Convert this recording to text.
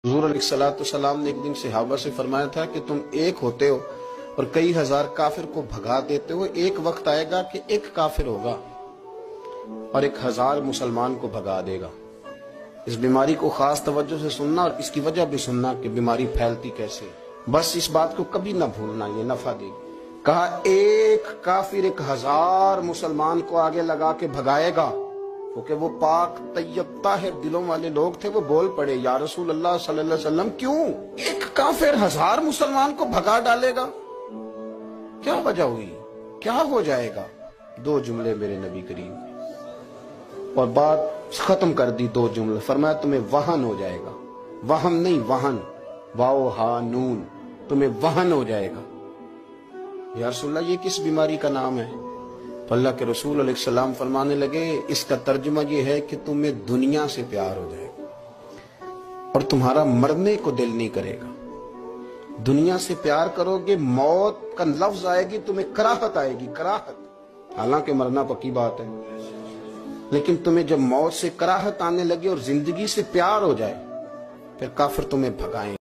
حضور علیہ السلام نے ایک دن صحابہ سے فرمایا تھا کہ تم ایک ہوتے ہو اور کئی ہزار کافر کو بھگا دیتے ہو، ایک وقت آئے گا کہ ایک کافر ہوگا اور 1000 مسلمان کو بھگا دے گا۔ اس بیماری کو خاص توجہ سے سننا اور اس کی وجہ بھی سننا کہ بیماری پھیلتی کیسے، بس اس بات کو کبھی نہ بھولنا، یہ نفع دے گی۔ کہا ایک کافر 1000 مسلمان کو آگے لگا کے بھگائے گا، کیونکہ وہ پاک طیب طاہر دلوں والے لوگ تھے۔ وہ بول پڑے یا رسول اللہ صلی اللہ علیہ وسلم کیوں ایک کافر 1000 مسلمان کو بھگا ڈالے گا؟ کیا وجہ ہوئی، کیا ہو جائے گا؟ 2 جملے میرے نبی کریم اور بات ختم کر دی، 2 جملے فرمایا تمہیں وہن ہو جائے گا، وہم نہیں وہن، واو ہا نون، تمہیں وہن ہو جائے گا۔ یا رسول اللہ یہ کس بیماری کا نام ہے؟ تو اللہ کے رسول علیہ السلام فرمانے لگے اس کا ترجمہ یہ ہے کہ تمہیں دنیا سے پیار ہو جائے گا اور تمہارا مرنے کو دل نہیں کرے گا۔ دنیا سے پیار کرو گے، موت کا لفظ آئے گی تمہیں کراہت آئے گی، کراہت، حالانکہ مرنا پکی بات ہے، لیکن تمہیں جب موت سے کراہت آنے لگے اور زندگی سے پیار ہو جائے پھر کافر تمہیں بھگائیں۔